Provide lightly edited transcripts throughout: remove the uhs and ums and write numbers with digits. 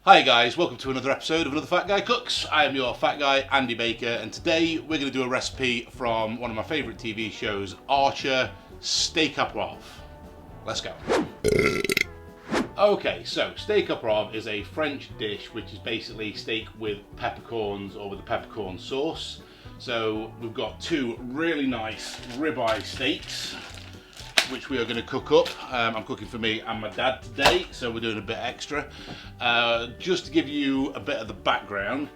Hi guys, welcome to another episode of Another Fat Guy Cooks. I am your fat guy, Andy Baker, and today we're going to do a recipe from one of my favourite TV shows, Archer, steak au poivre. Let's go. Okay, so steak au poivre is a French dish which is basically steak with peppercorns or with a peppercorn sauce. So we've got two really nice ribeye steaks which we are going to cook up. I'm cooking for me and my dad today, so we're doing a bit extra. Just to give you a bit of the background,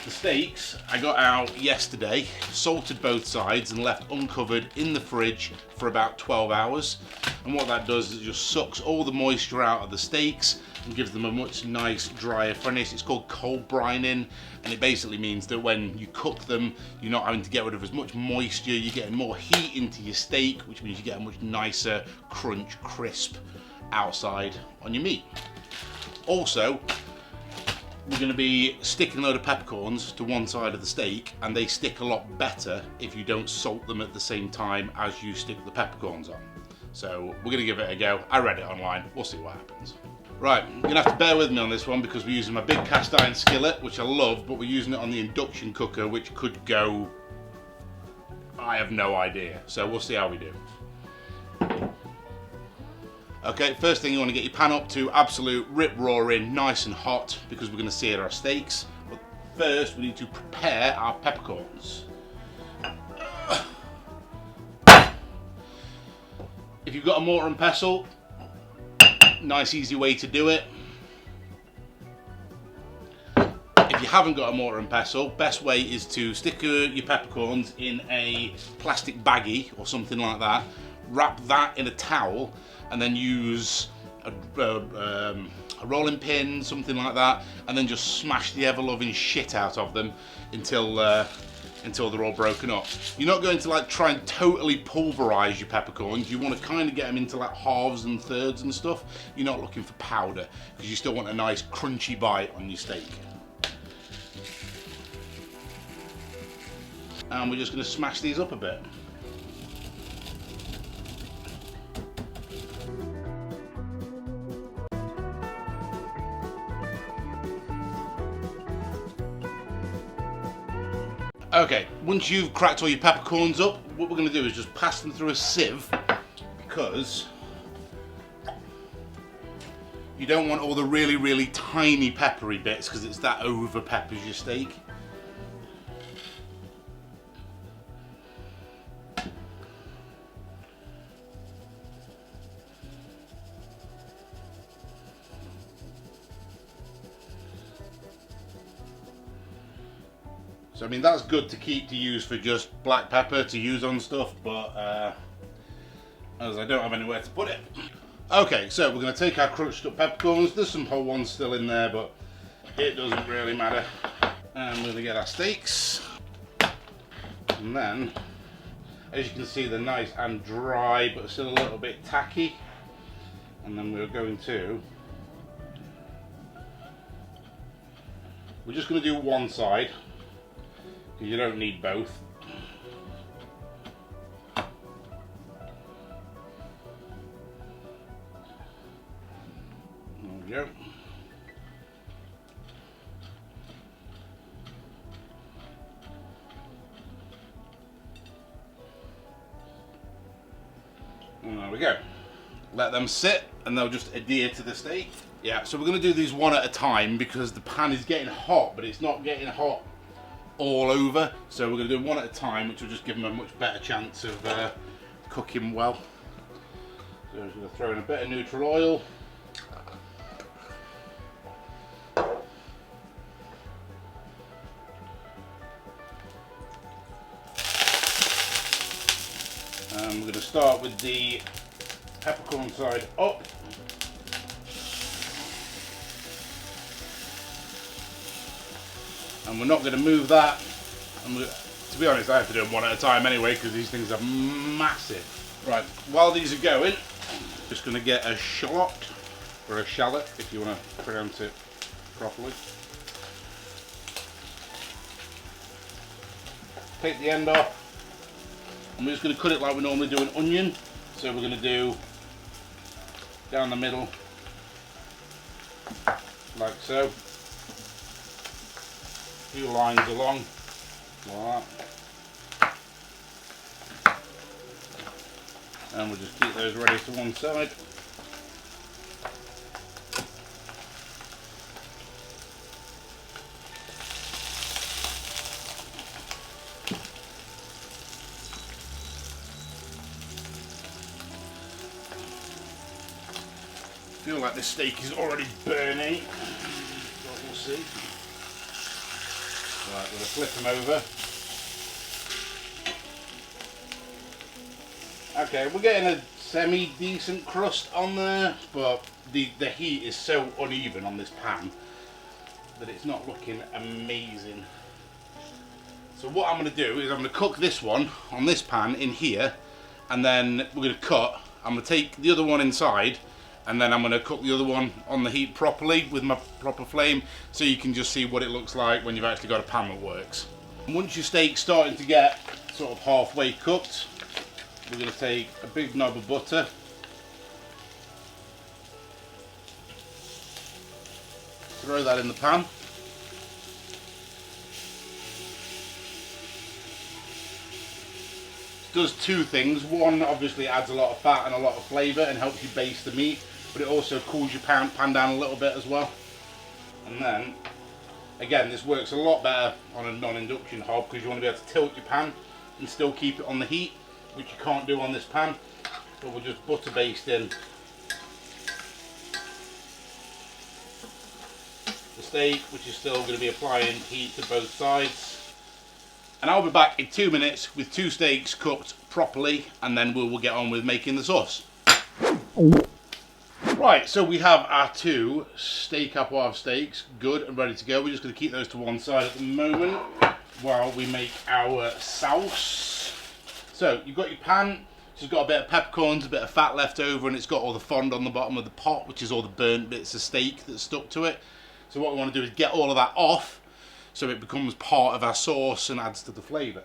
the steaks I got out yesterday, salted both sides and left uncovered in the fridge for about 12 hours. And what that does is it just sucks all the moisture out of the steaks and gives them a much nice drier finish. It's called cold brining, and it basically means that when you cook them, you're not having to get rid of as much moisture, you're getting more heat into your steak, which means you get a much nicer crunch, crisp outside on your meat. Also, we're going to be sticking a load of peppercorns to one side of the steak, and they stick a lot better if you don't salt them at the same time as you stick the peppercorns on. So we're going to give it a go. I read it online, we'll see what happens. Right, you're going to have to bear with me on this one because we're using my big cast iron skillet, which I love, but we're using it on the induction cooker, which could go, I have no idea. So we'll see how we do. Okay, first thing, you want to get your pan up to absolute rip roaring, nice and hot, because we're going to sear our steaks. But first we need to prepare our peppercorns. If you've got a mortar and pestle, nice easy way to do it. If you haven't got a mortar and pestle, best way is to stick your peppercorns in a plastic baggie or something like that, wrap that in a towel, and then use a rolling pin, something like that, and then just smash the ever-loving shit out of them until they're all broken up. You're not going to try and totally pulverize your peppercorns. You want to kind of get them into halves and thirds and stuff. You're not looking for powder because you still want a nice crunchy bite on your steak. And we're just going to smash these up a bit. Okay, once you've cracked all your peppercorns up, what we're going to do is just pass them through a sieve, because you don't want all the really, really tiny peppery bits, because it's that over peppers your steak. So I mean, that's good to keep to use for just black pepper to use on stuff, but as I don't have anywhere to put it. Okay, so we're going to take our crunched up peppercorns. There's some whole ones still in there, but it doesn't really matter. And we're going to get our steaks. And then, as you can see, they're nice and dry, but still a little bit tacky. And then we're just going to do one side. You don't need both. There we go. And there we go. Let them sit and they'll just adhere to the steak. Yeah, so we're going to do these one at a time because the pan is getting hot, but it's not getting hot all over, so we're going to do one at a time, which will just give them a much better chance of cooking well. So I'm just going to throw in a bit of neutral oil. And we're going to start with the peppercorn side up. And we're not going to move that. To be honest, I have to do them one at a time anyway because these things are massive. Right, while these are going, just going to get a shallot, or a shallot if you want to pronounce it properly. Take the end off, and we're just going to cut it like we normally do an onion. So we're going to do down the middle, like so. few lines along, like that. And we'll just keep those ready to one side. I feel like this steak is already burning, but we'll see. Right, we're going to flip them over. Okay, we're getting a semi-decent crust on there, but the heat is so uneven on this pan that it's not looking amazing. So what I'm going to do is I'm going to cook this one on this pan in here, and then we're going to cut. I'm going to take the other one inside, and then I'm going to cook the other one on the heat properly with my proper flame, so you can just see what it looks like when you've actually got a pan that works. And once your steak's starting to get sort of halfway cooked, we're going to take a big knob of butter, throw that in the pan. It does two things. One, obviously adds a lot of fat and a lot of flavour and helps you baste the meat, but it also cools your pan down a little bit as well. And then, again, this works a lot better on a non-induction hob because you want to be able to tilt your pan and still keep it on the heat, which you can't do on this pan. But we'll just butter baste in the steak, which is still going to be applying heat to both sides. And I'll be back in 2 minutes with 2 steaks cooked properly, and then we will get on with making the sauce. Right, so we have our 2 steak Au Poivre steaks good and ready to go. We're just going to keep those to one side at the moment while we make our sauce. So you've got your pan, it's got a bit of peppercorns, a bit of fat left over, and it's got all the fond on the bottom of the pot, which is all the burnt bits of steak that's stuck to it. So what we want to do is get all of that off, so it becomes part of our sauce and adds to the flavour.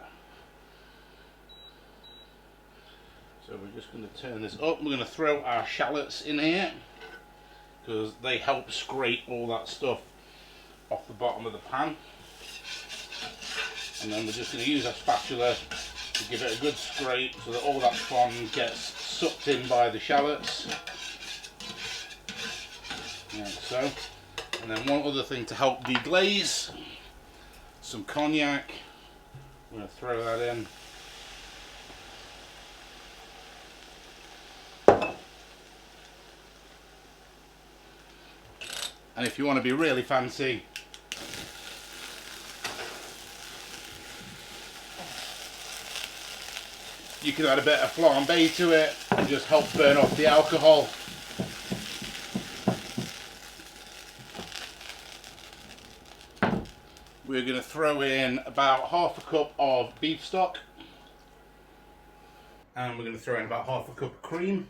So we're just going to turn this up. We're going to throw our shallots in here because they help scrape all that stuff off the bottom of the pan. And then we're just going to use our spatula to give it a good scrape so that all that fond gets sucked in by the shallots. Like so. And then one other thing to help deglaze, some cognac. I'm going to throw that in. And if you want to be really fancy, you can add a bit of flambé to it and just help burn off the alcohol. We're going to throw in about half a cup of beef stock, and we're going to throw in about half a cup of cream,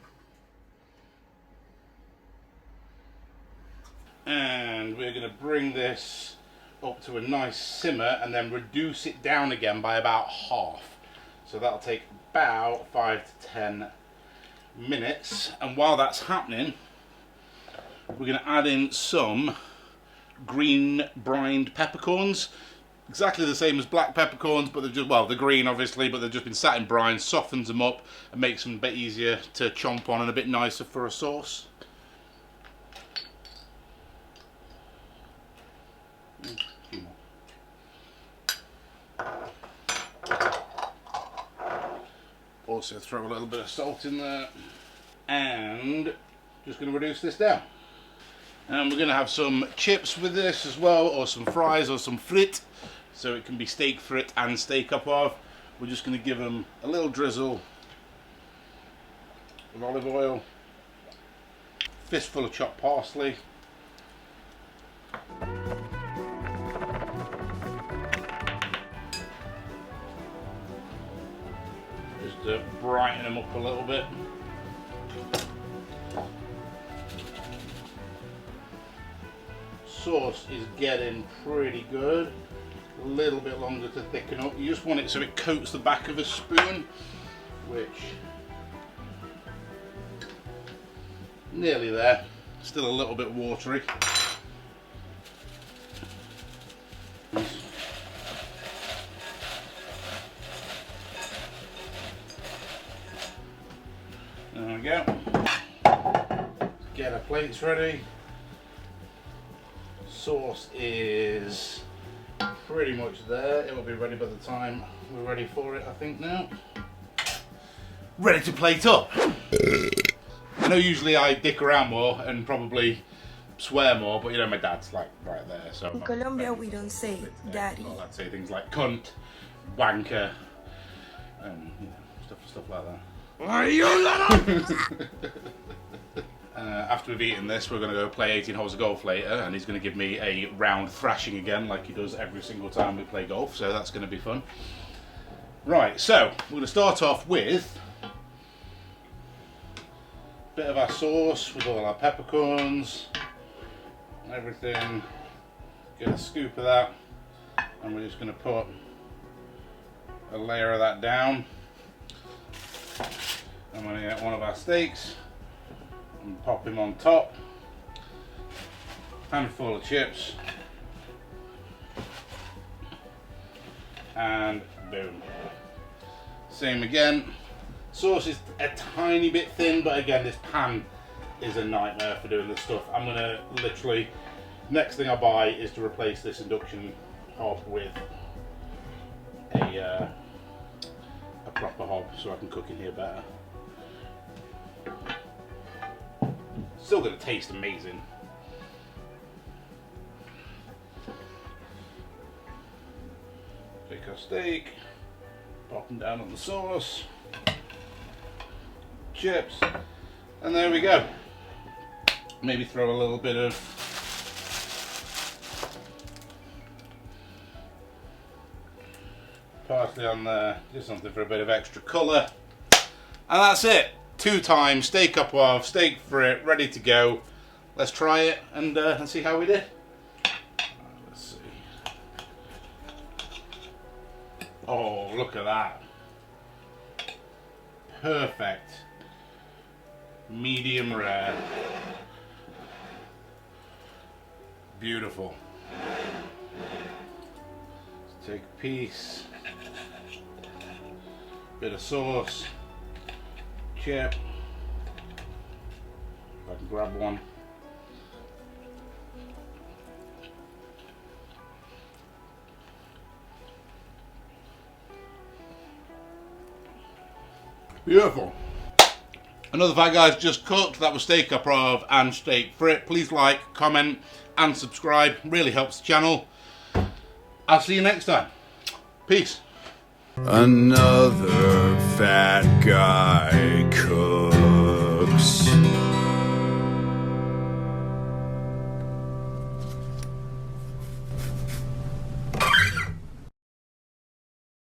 and we're going to bring this up to a nice simmer and then reduce it down again by about half. So that'll take about 5 to 10 minutes, and while that's happening we're going to add in some green brined peppercorns, exactly the same as black peppercorns, but they're just, well, they're green obviously, but they've just been sat in brine, softens them up and makes them a bit easier to chomp on and a bit nicer for a sauce. Also throw a little bit of salt in there, and just going to reduce this down. And we're going to have some chips with this as well, or some fries, or some frit, so it can be steak frit and steak Au Poivre. We're just going to give them a little drizzle of olive oil, fistful of chopped parsley, just to brighten them up a little bit. Sauce is getting pretty good. A little bit longer to thicken up. You just want it so it coats the back of a spoon, which nearly there. Still a little bit watery. plate's ready. Sauce is pretty much there. It will be ready by the time we're ready for it, I think now. Ready to plate up. I know usually I dick around more and probably swear more, but you know my dad's like right there. So in Colombia we don't say daddy. I'd say things like cunt, wanker, and you know, stuff like that. Are you little? After we've eaten this, we're going to go play 18 holes of golf later, and he's going to give me a round thrashing again, like he does every single time we play golf. So that's going to be fun. Right, so we're going to start off with a bit of our sauce with all our peppercorns and everything. Get a scoop of that, and we're just going to put a layer of that down. I'm going to get one of our steaks and pop him on top. Handful of chips, and boom. Same again. Sauce is a tiny bit thin, but again, this pan is a nightmare for doing this stuff. I'm going to literally, next thing I buy is to replace this induction hob with a proper hob so I can cook in here better. Still going to taste amazing. Take our steak, pop them down on the sauce, chips, and there we go. Maybe throw a little bit of parsley on there, just something for a bit of extra colour. And that's it. 2 times steak au poivre, steak frit, ready to go. Let's try it and see how we did. Let's see. Oh, look at that. Perfect. Medium rare. Beautiful. Let's take a piece. Bit of sauce. Chip. If I can grab one. Beautiful. Another five guys just cooked. That was steak au poivre and steak frit. Please like, comment and subscribe. Really helps the channel. I'll see you next time. Peace. Another fat guy cook.